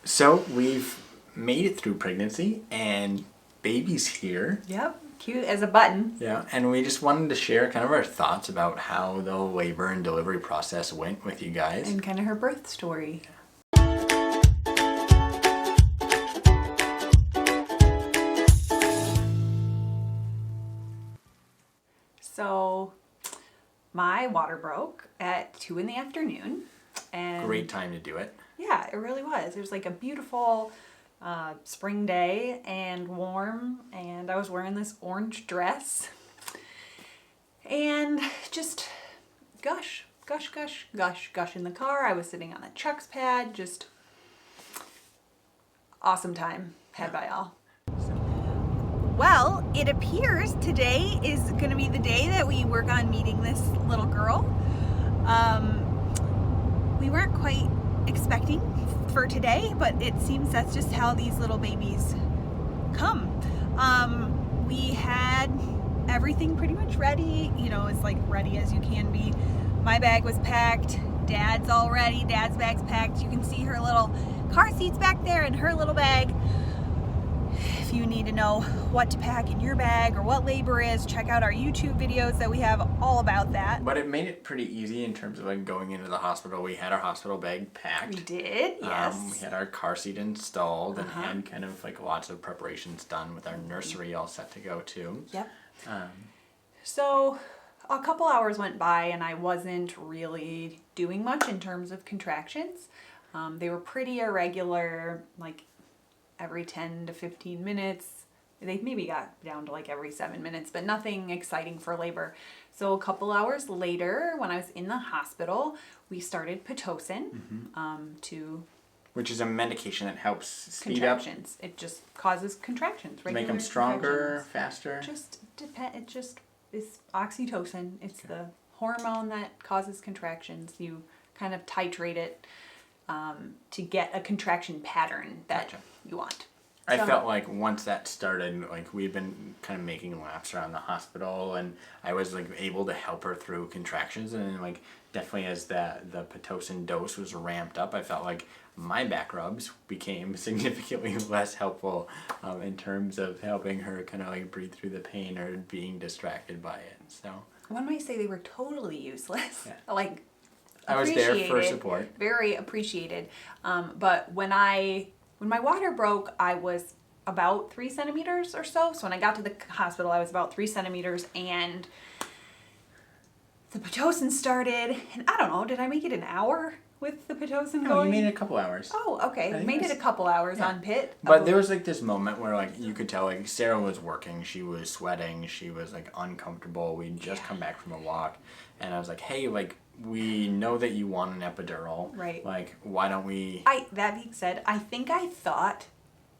So we've made it through pregnancy and baby's here. Yep, cute as a button. Yeah, and we just wanted to share kind of our thoughts about how the labor and delivery process went with you guys. And kind of her birth story. So my water broke at 2 p.m. and Great time to do it. yeah, it really was. It was like a beautiful spring day and warm, and I was wearing this orange dress and just gush in the car. I was sitting on the Chuck's pad, just awesome time had by all. Well, it appears today is going to be the day that we work on meeting this little girl. We weren't quite expecting for today, but it seems that's just how these little babies come. We had everything pretty much ready, as like ready as you can be. My bag was packed, Dad's all ready, Dad's bag's packed. You can see her little car seats back there and her little bag. If you need to know what to pack in your bag or what labor is, check out our YouTube videos that we have all about that. But it made it pretty easy in terms of like going into the hospital. We had our hospital bag packed. We did, yes. We had our car seat installed and had kind of like lots of preparations done with our nursery all set to go too. Yep. So a couple hours went by and I wasn't really doing much in terms of contractions. They were pretty irregular, like every 10 to 15 minutes. They maybe got down to like every 7 minutes, but nothing exciting for labor. So a couple hours later, when I was in the hospital, we started Pitocin which is a medication that helps speed contractions. It just causes contractions. Make them stronger, faster. It just is oxytocin. It's the hormone that causes contractions. You kind of titrate it to get a contraction pattern that you want. I felt like once that started, like we'd been kind of making laps around the hospital, and I was like able to help her through contractions, and then like definitely as the Pitocin dose was ramped up, I felt like my back rubs became significantly less helpful in terms of helping her kind of like breathe through the pain or being distracted by it. So one might say they were totally useless. Yeah. Like I was there for support. Very appreciated. But when my water broke, I was about 3 centimeters or so. So when I got to the hospital, I was about 3 centimeters, and the Pitocin started, and I don't know, did I make it an hour with the Pitocin going? No, you made it a couple hours. Oh, okay. Made it a couple hours on Pit. But there was like this moment where like you could tell like Sarah was working, she was sweating, she was like uncomfortable. We'd just come back from a walk, and I was like, hey, like we know that you want an epidural. Right. Like, why don't we... That being said, I think I thought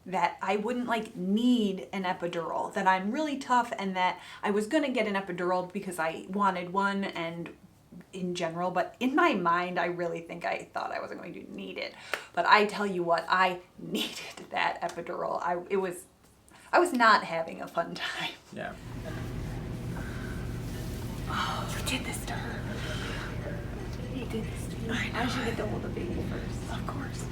that I wouldn't like need an epidural, that I'm really tough, and that I was going to get an epidural because I wanted one and in general, but in my mind, I really think I thought I wasn't going to need it. But I tell you what, I needed that epidural. I was not having a fun time. Yeah. Oh, you did this to her. You did this to me. I should get to hold the baby first. Of course.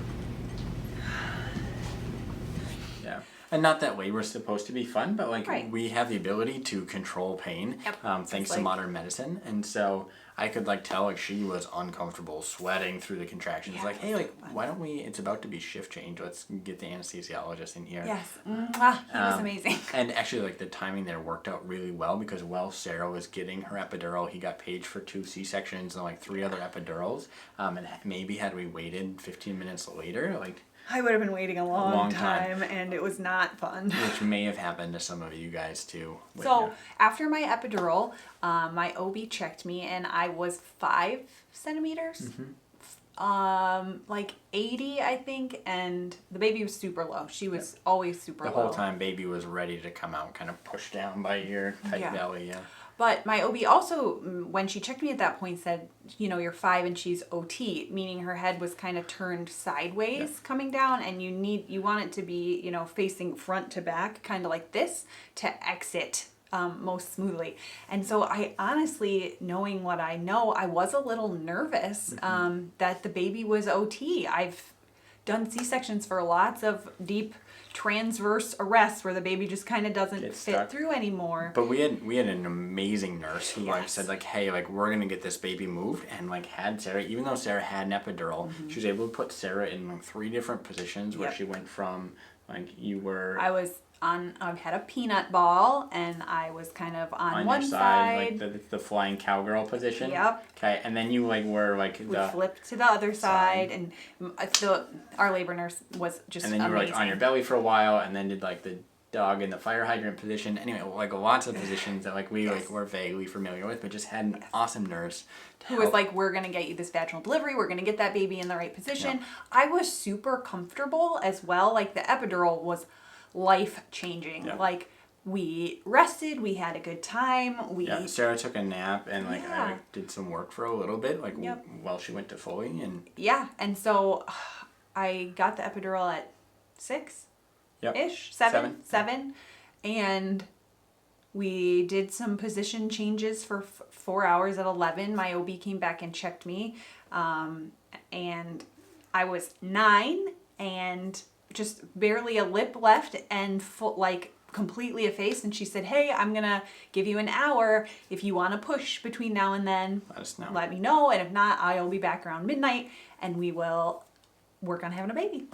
Yeah. And not that labor is supposed to be fun, but like we have the ability to control pain thanks to modern medicine. And so I could like tell like she was uncomfortable, sweating through the contractions. Like, hey, like why don't we, it's about to be shift change, let's get the anesthesiologist in here. Yes. He was amazing. And actually like the timing there worked out really well, because while Sarah was getting her epidural, he got paged for 2 C-sections and like 3 other epidurals. And maybe had we waited 15 minutes later, like I would have been waiting a long time, and it was not fun. Which may have happened to some of you guys too. So after my epidural, my OB checked me, and I was 5 centimeters, like 80, I think, and the baby was super low. She was always super low. The whole time baby was ready to come out, kind of pushed down by your tight belly, But my OB also, when she checked me at that point, said, you're 5 and she's OT, meaning her head was kind of turned sideways coming down, and you want it to be, facing front to back, kind of like this, to exit most smoothly. And so I honestly, knowing what I know, I was a little nervous that the baby was OT. I've done C-sections for lots of deep transverse arrests where the baby just kind of doesn't fit stuck through anymore. But we had an amazing nurse who like said like, hey, like we're gonna get this baby moved, and like had Sarah, even though Sarah had an epidural, she was able to put Sarah in like 3 different positions where she went from like I had a peanut ball, and I was kind of on one your side. like the flying cowgirl position. Yep. Okay, and then you like were like We flipped to the other side, and our labor nurse was just amazing. And then you were like on your belly for a while, and then did like the dog in the fire hydrant position. Anyway, like lots of positions that like we like were vaguely familiar with, but just had an awesome nurse who was like, we're gonna get you this vaginal delivery, we're gonna get that baby in the right position. I was super comfortable as well. Like the epidural was life-changing. Like we rested, we had a good time. Sarah took a nap, and like I like, did some work for a little bit, like while she went to Foley, and and so I got the epidural at 6-ish, 7, and we did some position changes for 4 hours. At 11, my OB came back and checked me, and I was 9 and just barely a lip left and like completely effaced, and she said, hey, I'm gonna give you an hour. If you want to push between now and then, let me know, and if not, I'll be back around midnight and we will work on having a baby.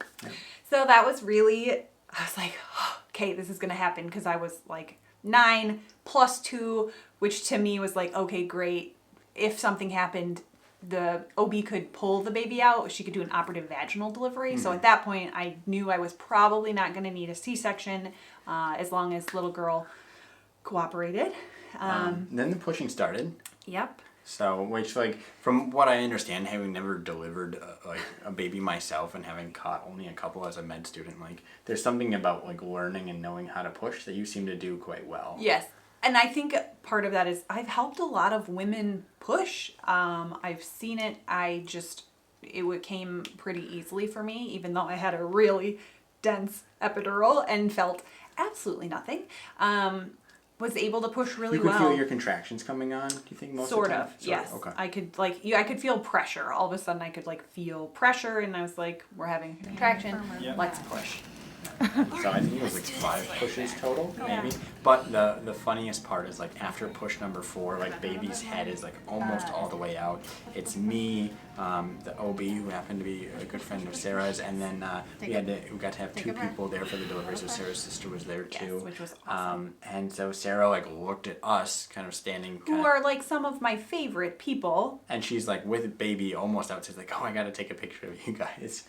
So that was really, I was like, oh, okay, this is gonna happen, because I was like 9 + 2, which to me was like, okay, great. If something happened, the OB could pull the baby out. She could do an operative vaginal delivery. So at that point, I knew I was probably not going to need a C-section, as long as little girl cooperated. Then the pushing started. Yep. So, which like from what I understand, having never delivered like a baby myself and having caught only a couple as a med student, like there's something about like learning and knowing how to push that you seem to do quite well. Yes. And I think part of that is I've helped a lot of women push. I've seen it. It came pretty easily for me, even though I had a really dense epidural and felt absolutely nothing. Was able to push really well. You could feel your contractions coming on, do you think, most of the time? Yes. Okay. I could feel pressure. All of a sudden I could like feel pressure, and I was like, we're having a contraction. Let's push. So I think it was like 5 pushes total, maybe. But the funniest part is like after push number 4, like baby's head is like almost all the way out. It's me, the OB who happened to be a good friend of Sarah's, and then we got to have 2 people there for the delivery. So Sarah's sister was there too, which was awesome. And so Sarah like looked at us, kind of standing, who are like some of my favorite people, and she's like with baby almost out. She's like, oh, I got to take a picture of you guys.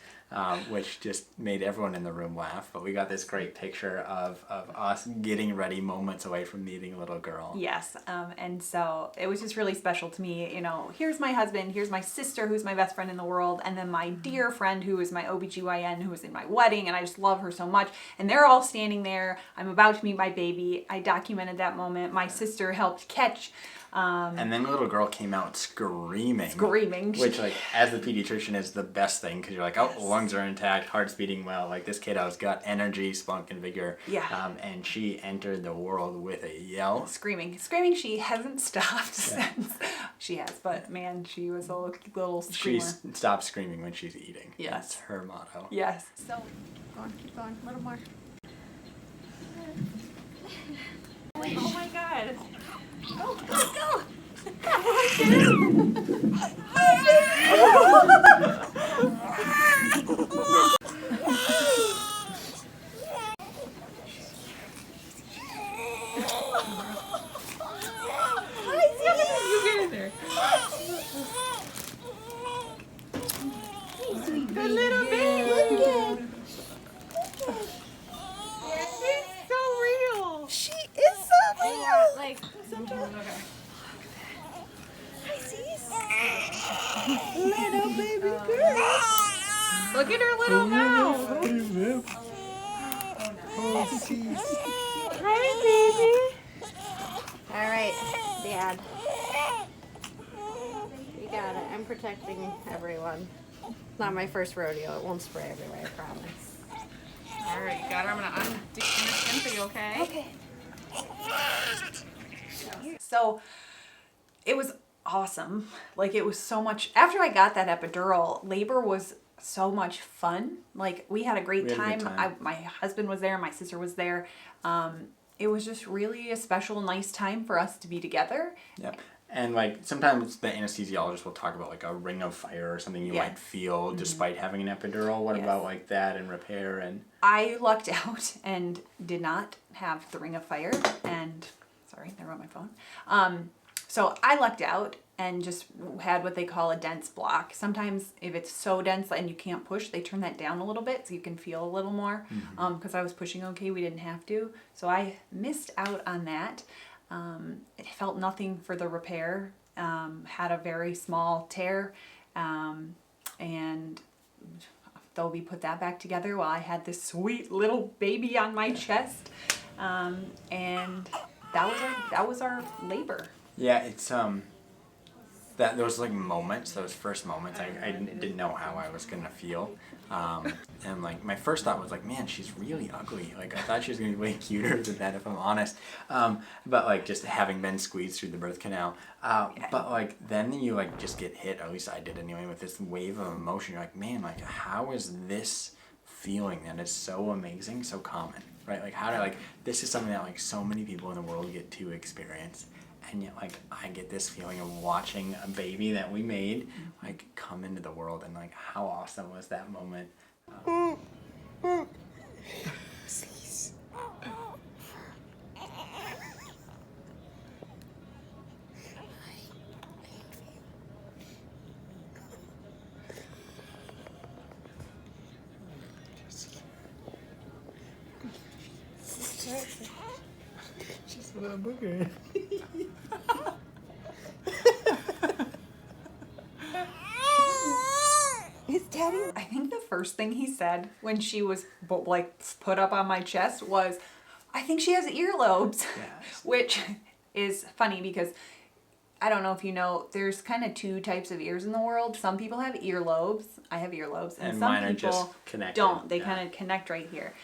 Which just made everyone in the room laugh. But we got this great picture of us getting ready moments away from needing a little girl. Yes, and so it was just really special to me. You know, here's my husband, here's my sister who's my best friend in the world, and then my dear friend who is my OBGYN who was in my wedding, and I just love her so much. And they're all standing there. I'm about to meet my baby. I documented that moment. My sister helped catch. And then the little girl came out screaming. Which, like, as the pediatrician is the best thing, because you're like, oh, lungs are intact, heart's beating well. Like, this kiddo's got energy, spunk, and vigor. Yeah. And she entered the world with a yell. Screaming. She hasn't stopped since. She has, but man, she was a little screamer. She stops screaming when she's eating. Yes. That's her motto. Yes. So, keep going, a little more. Oh my God. Go, go, go! You get in there. Good little baby. She's so real. She is so real! Like, Hi, Cease. Little baby girl. look at her little mouth. Hi, baby. All right, Dad. You got it. I'm protecting everyone. It's not my first rodeo. It won't spray everywhere, I promise. All right, got her. I'm gonna undo the skin for you, okay? Okay. So it was awesome. Like, it was so much. After I got that epidural, labor was so much fun. Like, we had a great We had a time. good time. My husband was there, my sister was there. It was just really a special, nice time for us to be together. Yep. And like sometimes the anesthesiologist will talk about like a ring of fire or something you Yeah. might feel despite having an epidural. What Yes. about like that and repair and I lucked out and did not have the ring of fire. And sorry, there went my phone. So I lucked out and just had what they call a dense block. Sometimes if it's so dense and you can't push, they turn that down a little bit so you can feel a little more. Because I was pushing okay, we didn't have to. So I missed out on that. It felt nothing for the repair. Had a very small tear. And though we put that back together while I had this sweet little baby on my chest. And that was our labor. yeah, it's that those like moments, those first moments, I didn't know how I was gonna feel. And like my first thought was like, man, she's really ugly. Like I thought she was gonna be way cuter than that if I'm honest. But like just having been squeezed through the birth canal. But like then you like just get hit, or at least I did anyway, with this wave of emotion. You're like, man, like how is this feeling that is so amazing, so common, right? Like how do like this is something that like so many people in the world get to experience. And yet, like, I get this feeling of watching a baby that we made, like, come into the world. And, like, how awesome was that moment? She's a little booger. His daddy, I think the first thing he said when she was like put up on my chest was, I think she has earlobes. Yes. Which is funny because I don't know if you know, there's kind of two types of ears in the world. Some people have earlobes. I have earlobes. And some mine are people just connected. don't. They Yeah. kind of connect right here.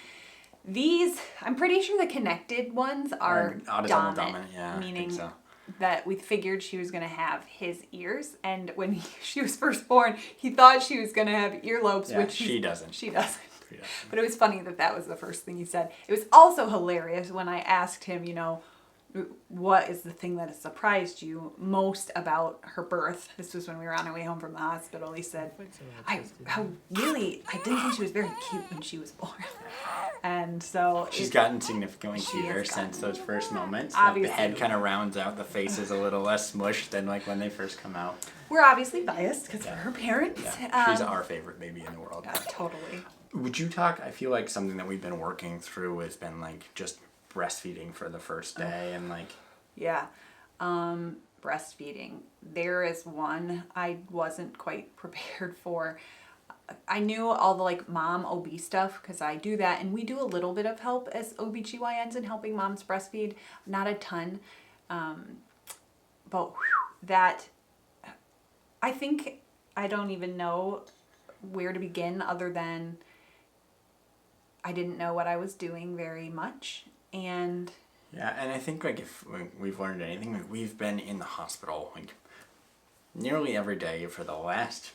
These, I'm pretty sure the connected ones are Autosomal dominant, dominant, yeah, I think meaning so. that we figured she was going to have his ears. And when she was first born, he thought she was going to have earlobes, Yeah, which she doesn't. She doesn't. She doesn't. But it was funny that that was the first thing he said. It was also hilarious when I asked him, you know, what is the thing that has surprised you most about her birth? This was when we were on our way home from the hospital. He said, I didn't think she was very cute when she was born. And so She's gotten significantly She cuter has gotten- since those first moments. Like, Obviously. the head kind of rounds out, the face is a little less smushed than like when they first come out. we're obviously biased because we're her parents. Yeah, she's our favorite baby in the world. Yeah, totally. Would you talk, I feel like something that we've been working through has been like just breastfeeding for the first day and like Yeah. Breastfeeding. There is one I wasn't quite prepared for. I knew all the like mom OB stuff because I do that, and we do a little bit of help as OBGYNs in helping moms breastfeed, not a ton. But that, I think I don't even know where to begin other than I didn't know what I was doing very much. And yeah, and I think like if we've learned anything, like we've been in the hospital like nearly every day for the last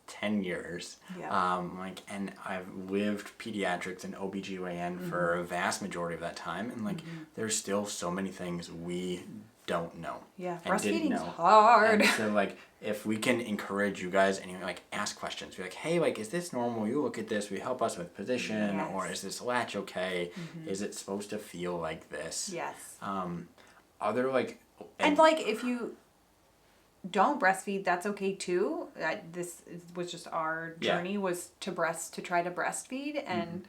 10 years. Yeah. Like, and I've lived pediatrics and OBGYN for a vast majority of that time, and like there's still so many things we don't know. yeah, and didn't breastfeeding's know. hard. And so like if we can encourage you guys and you like ask questions, be like, hey, like is this normal? You look at this, we help us with position, Yes. or is this latch okay? Is it supposed to feel like this? Yes. Other like And like if you don't breastfeed, that's okay too. Was just our Yeah. journey was to try to breastfeed, and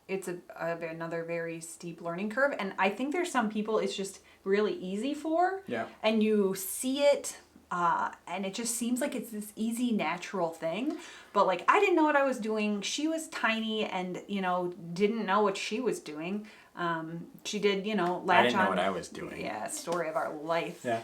it's another very steep learning curve. And I think there's some people it's just really easy for. Yeah. And you see it, and it just seems like it's this easy, natural thing. But like I didn't know what I was doing. She was tiny, and didn't know what she was doing. She did, latch I didn't know on. what I was doing. Yeah, story of our life. Yeah.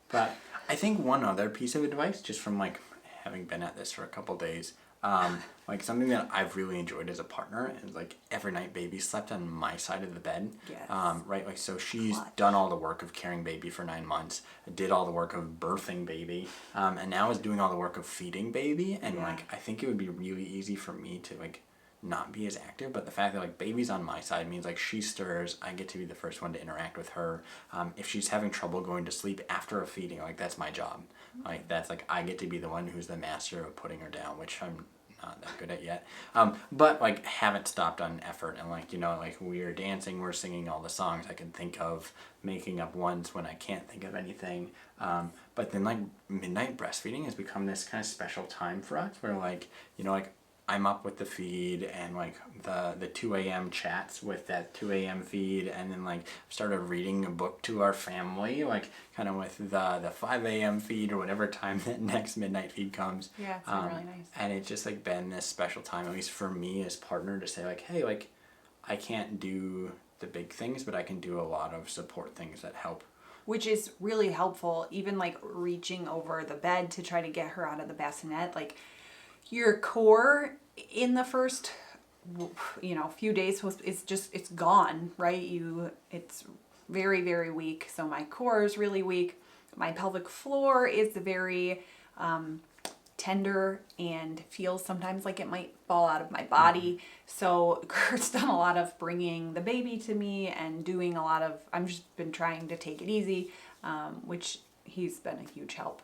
But I think one other piece of advice, just from like having been at this for a couple days, Like something that I've really enjoyed as a partner is like every night baby slept on my side of the bed. Yes. Right, like so she's Clutch. done all the work of carrying baby for 9 months, did all the work of birthing baby, and now is doing all the work of feeding baby. And Yeah. like I think it would be really easy for me to like not be as active, but the fact that like baby's on my side means like she stirs, I get to be the first one to interact with her. If she's having trouble going to sleep after a feeding, like that's my job. Like that's like I get to be the one who's the master of putting her down, which I'm not that good at yet. But like haven't stopped on effort, and like, you know, like we're dancing, we're singing all the songs I can think of, making up ones when I can't think of anything. But then like midnight breastfeeding has become this kind of special time for us where like, you know, like I'm up with the feed and like the 2 a.m. chats with that 2 a.m. feed, and then like started reading a book to our family, like kind of with the 5 a.m. feed or whatever time that next midnight feed comes. Yeah, it's been really nice. And it's just like been this special time, at least for me as partner, to say like, hey, like I can't do the big things, but I can do a lot of support things that help. Which is really helpful, even like reaching over the bed to try to get her out of the bassinet. Like your core in the first, you know, few days is just, it's gone, right? It's very, very weak. So my core is really weak. My pelvic floor is very tender and feels sometimes like it might fall out of my body. So Kurt's done a lot of bringing the baby to me and doing a lot of, I'm just been trying to take it easy, which he's been a huge help.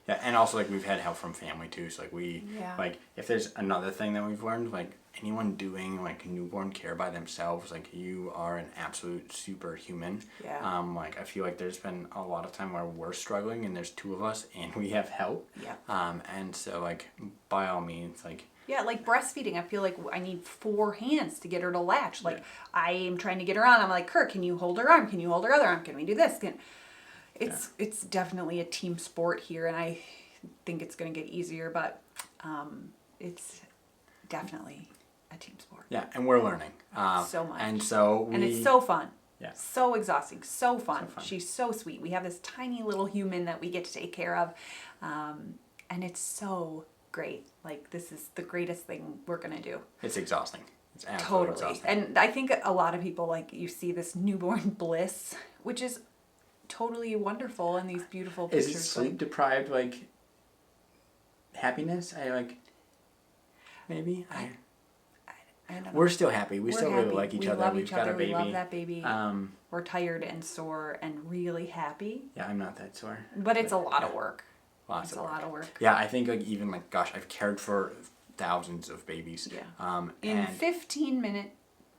Yeah, and also like we've had help from family too. So like Yeah. like if there's another thing that we've learned, like anyone doing like newborn care by themselves, like you are an absolute superhuman. Yeah. Like I feel like there's been a lot of time where we're struggling and there's 2 of us and we have help. Yeah. And so like by all means, like Yeah, like breastfeeding, I feel like I need 4 hands to get her to latch. Like Yeah. I am trying to get her on. I'm like, Kurt, can you hold her arm? Can you hold her other arm? Can we do this? It's definitely a team sport here, and I think it's going to get easier, but it's definitely a team sport. yeah, and we're learning. So much. And so And it's so fun. Yeah. So exhausting. So fun. So fun. She's so sweet. We have this tiny little human that we get to take care of. And it's so great. Like, this is the greatest thing we're going to do. It's exhausting. It's absolutely Totally. exhausting. And I think a lot of people, like, you see this newborn bliss, which is totally wonderful in these beautiful Is pictures. it sleep deprived like happiness? I like maybe. I don't know. We're still happy. We We're still really happy. like each We other. love We've each got other. a baby. We love that baby. Um, We're tired and sore and really happy, yeah, I'm not that sore. but it's a lot of work. Lots It's of a work. lot of work. Yeah, I think like even like gosh, I've cared for thousands of babies. Yeah. In And 15-minute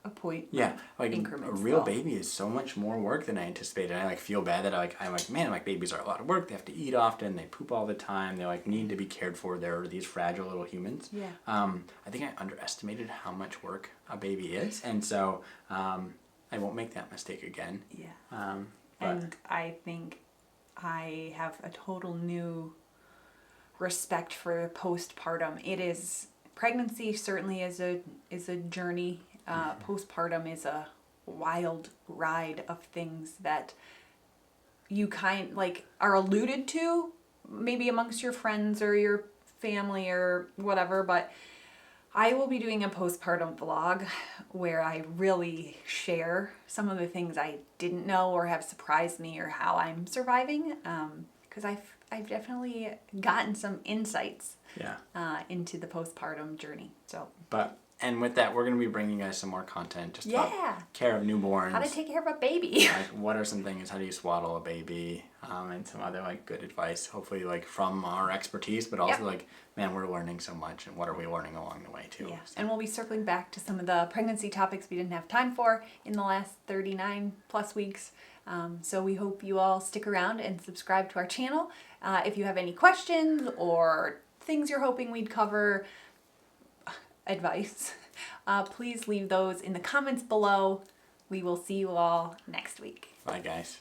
appointment. yeah, like a increments, real though. baby is so much more work than I anticipated. I like feel bad that I'm like man, like babies are a lot of work. They have to eat often. They poop all the time. They like need to be cared for. They're these fragile little humans. Yeah. I think I underestimated how much work a baby is, and so I won't make that mistake again. Yeah. But And I think I have a total new respect for postpartum. It is, pregnancy certainly is a journey. Postpartum is a wild ride of things that you are alluded to maybe amongst your friends or your family or whatever, but I will be doing a postpartum vlog where I really share some of the things I didn't know or have surprised me or how I'm surviving, because I've definitely gotten some insights into the postpartum journey. So, and with that, we're going to be bringing you guys some more content just Yeah. about care of newborns. how to take care of a baby. Like what are some things? How do you swaddle a baby? And some other like good advice, hopefully like from our expertise, but also Yep. like man, we're learning so much, and what are we learning along the way too? Yeah, So- and we'll be circling back to some of the pregnancy topics we didn't have time for in the last 39 plus weeks. So we hope you all stick around and subscribe to our channel. If you have any questions or things you're hoping we'd cover, advice, please leave those in the comments below. We will see you all next week. Bye guys.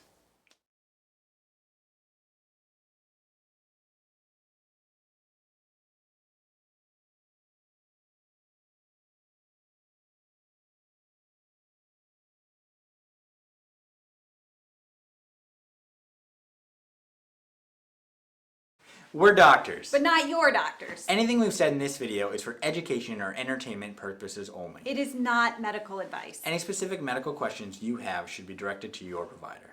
We're doctors. but not your doctors. Anything we've said in this video is for education or entertainment purposes only. It is not medical advice. Any specific medical questions you have should be directed to your provider.